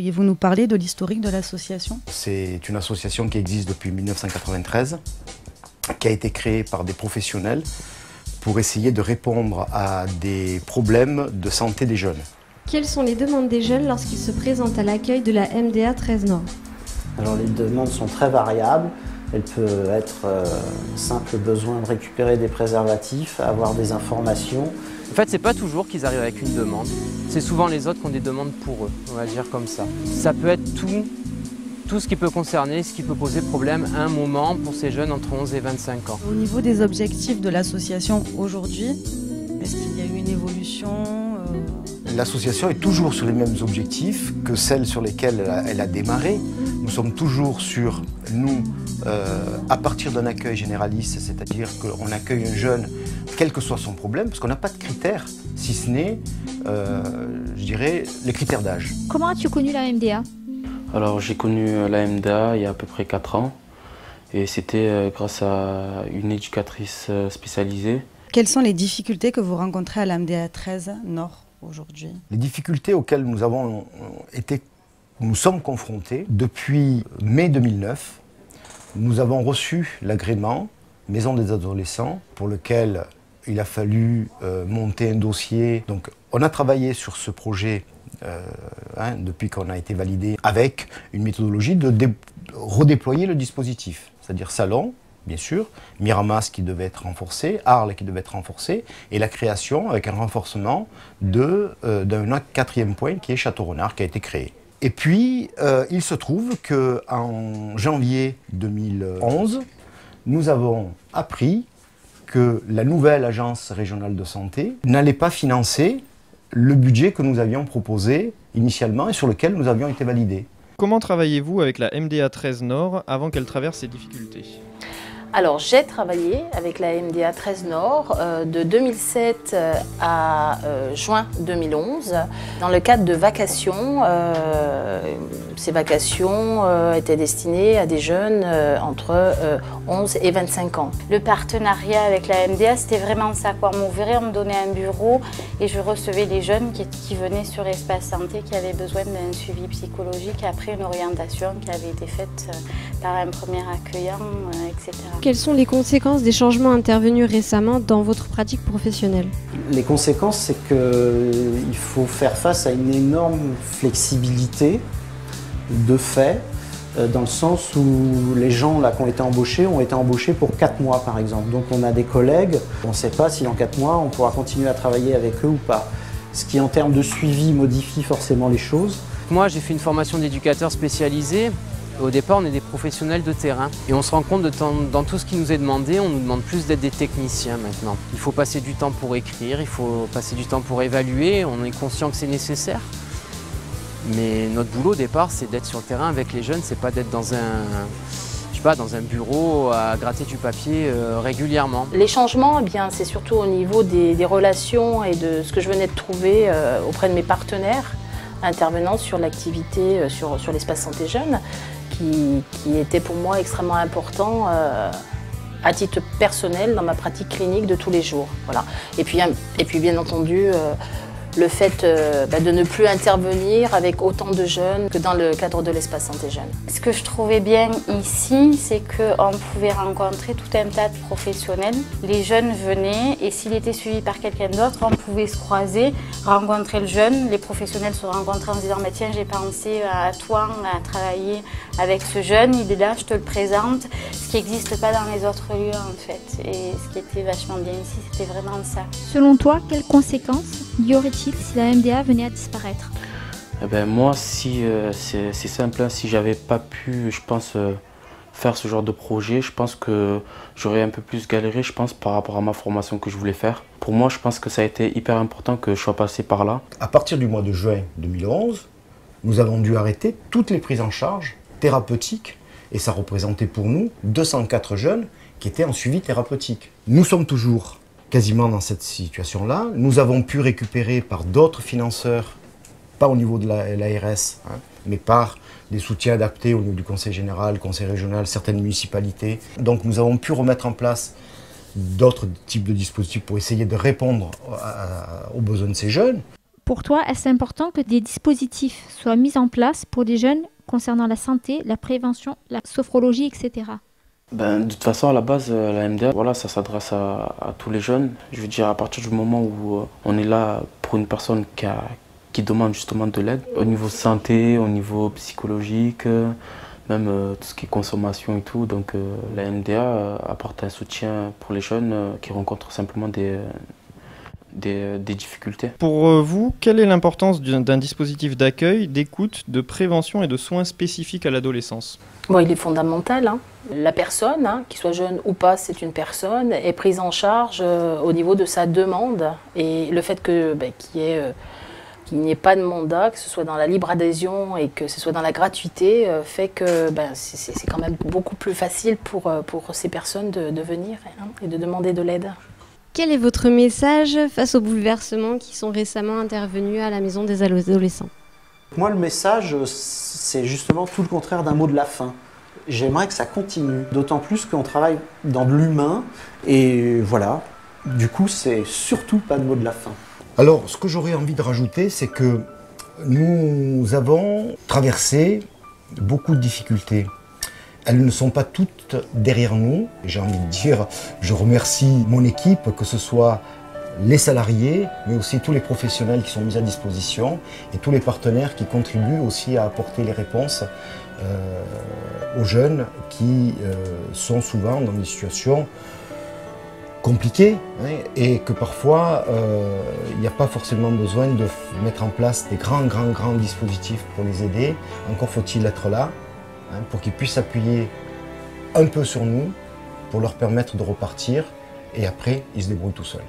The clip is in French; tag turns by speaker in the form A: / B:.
A: Pourriez-vous nous parler de l'historique de l'association?
B: C'est une association qui existe depuis 1993, qui a été créée par des professionnels pour essayer de répondre à des problèmes de santé des jeunes.
C: Quelles sont les demandes des jeunes lorsqu'ils se présentent à l'accueil de la MDA 13 Nord?
D: Alors les demandes sont très variables. Elles peuvent être simple besoin de récupérer des préservatifs, avoir des informations.
E: En fait, c'est pas toujours qu'ils arrivent avec une demande. C'est souvent les autres qui ont des demandes pour eux, on va dire comme ça. Ça peut être tout ce qui peut concerner, ce qui peut poser problème à un moment pour ces jeunes entre 11 et 25 ans.
A: Au niveau des objectifs de l'association aujourd'hui, est-ce qu'il y a eu une évolution?
B: L'association est toujours sur les mêmes objectifs que celles sur lesquelles elle a démarré. Nous sommes toujours sur, à partir d'un accueil généraliste, c'est-à-dire qu'on accueille un jeune, quel que soit son problème, parce qu'on n'a pas de critères, si ce n'est, je dirais, les critères d'âge.
F: Comment as-tu connu la MDA?
G: Alors j'ai connu la MDA il y a à peu près 4 ans et c'était grâce à une éducatrice spécialisée.
A: Quelles sont les difficultés que vous rencontrez à la MDA 13 Nord aujourd'hui?
B: Les difficultés auxquelles nous sommes confrontés depuis mai 2009. Nous avons reçu l'agrément Maison des adolescents pour lequel il a fallu monter un dossier. Donc on a travaillé sur ce projet depuis qu'on a été validé avec une méthodologie de redéployer le dispositif, c'est-à-dire Salon, bien sûr, Miramas qui devait être renforcé, Arles qui devait être renforcé, et la création avec un renforcement d'un 4e point qui est Château-Renard qui a été créé. Et puis, il se trouve qu'en janvier 2011, nous avons appris que la nouvelle agence régionale de santé n'allait pas financer le budget que nous avions proposé initialement et sur lequel nous avions été validés.
H: Comment travaillez-vous avec la MDA 13 Nord avant qu'elle traverse ces difficultés?
I: Alors j'ai travaillé avec la MDA 13 Nord de 2007 à juin 2011 dans le cadre de vacations. Ces vacations étaient destinées à des jeunes entre 11 et 25 ans.
F: Le partenariat avec la MDA, c'était vraiment ça, quoi. On m'ouvrait, on me donnait un bureau et je recevais les jeunes qui venaient sur Espace Santé, qui avaient besoin d'un suivi psychologique après une orientation qui avait été faite par un premier accueillant, etc.
C: Quelles sont les conséquences des changements intervenus récemment dans votre pratique professionnelle?
D: Les conséquences, c'est qu'il faut faire face à une énorme flexibilité de fait, dans le sens où les gens là, qui ont été embauchés pour 4 mois par exemple. Donc on a des collègues, on ne sait pas si dans 4 mois on pourra continuer à travailler avec eux ou pas. Ce qui en termes de suivi modifie forcément les choses.
E: Moi j'ai fait une formation d'éducateur spécialisé. Au départ, on est des professionnels de terrain et on se rend compte dans tout ce qui nous est demandé, on nous demande plus d'être des techniciens maintenant. Il faut passer du temps pour écrire, il faut passer du temps pour évaluer, on est conscient que c'est nécessaire. Mais notre boulot au départ, c'est d'être sur le terrain avec les jeunes, c'est pas d'être dans un bureau à gratter du papier régulièrement.
I: Les changements, eh bien, c'est surtout au niveau des relations et de ce que je venais de trouver auprès de mes partenaires intervenant sur l'activité, sur l'espace santé jeune, qui était pour moi extrêmement important à titre personnel dans ma pratique clinique de tous les jours. Voilà. Et puis bien entendu, le fait de ne plus intervenir avec autant de jeunes que dans le cadre de l'espace santé jeune.
F: Ce que je trouvais bien ici, c'est qu'on pouvait rencontrer tout un tas de professionnels. Les jeunes venaient et s'il était suivi par quelqu'un d'autre, on pouvait se croiser, rencontrer le jeune. Les professionnels se rencontraient en se disant « Tiens, j'ai pensé à toi, à travailler avec ce jeune, il est là, je te le présente ». Ce qui n'existe pas dans les autres lieux en fait. Et ce qui était vachement bien ici, c'était vraiment ça. Selon toi, quelles conséquences y aurait-il si la MDA venait à disparaître?
G: Moi, c'est simple, si j'avais pas pu, je pense, faire ce genre de projet, je pense que j'aurais un peu plus galéré, je pense, par rapport à ma formation que je voulais faire. Pour moi, je pense que ça a été hyper important que je sois passé par là.
B: À partir du mois de juin 2011, nous avons dû arrêter toutes les prises en charge thérapeutiques et ça représentait pour nous 204 jeunes qui étaient en suivi thérapeutique. Nous sommes toujours quasiment dans cette situation-là. Nous avons pu récupérer par d'autres financeurs, pas au niveau de l'ARS, mais par des soutiens adaptés au niveau du conseil général, conseil régional, certaines municipalités. Donc nous avons pu remettre en place d'autres types de dispositifs pour essayer de répondre aux besoins de ces jeunes.
J: Pour toi, est-ce important que des dispositifs soient mis en place pour les jeunes concernant la santé, la prévention, la sophrologie, etc.?
G: De toute façon, à la base, la MDA, voilà, ça s'adresse à tous les jeunes. Je veux dire, à partir du moment où on est là pour une personne qui demande justement de l'aide, au niveau santé, au niveau psychologique, même tout ce qui est consommation et tout. Donc la MDA apporte un soutien pour les jeunes qui rencontrent simplement des difficultés.
H: Pour vous, quelle est l'importance d'un dispositif d'accueil, d'écoute, de prévention et de soins spécifiques à l'adolescence?
I: Bon, il est fondamental. La personne, qu'il soit jeune ou pas, c'est une personne, est prise en charge au niveau de sa demande. Et le fait qu'il n'y ait pas de mandat, que ce soit dans la libre adhésion et que ce soit dans la gratuité, fait que c'est quand même beaucoup plus facile pour ces personnes de venir et de demander de l'aide.
C: Quel est votre message face aux bouleversements qui sont récemment intervenus à la maison des adolescents?
D: Moi, le message, c'est justement tout le contraire d'un mot de la fin. J'aimerais que ça continue, d'autant plus qu'on travaille dans de l'humain, et voilà, du coup, c'est surtout pas de mot de la fin.
B: Alors, ce que j'aurais envie de rajouter, c'est que nous avons traversé beaucoup de difficultés. Elles ne sont pas toutes derrière nous. J'ai envie de dire, je remercie mon équipe, que ce soit les salariés, mais aussi tous les professionnels qui sont mis à disposition et tous les partenaires qui contribuent aussi à apporter les réponses aux jeunes qui sont souvent dans des situations compliquées et que parfois il n'y a pas forcément besoin de mettre en place des grands dispositifs pour les aider. Encore faut-il être là pour qu'ils puissent s'appuyer un peu sur nous pour leur permettre de repartir et après ils se débrouillent tout seuls.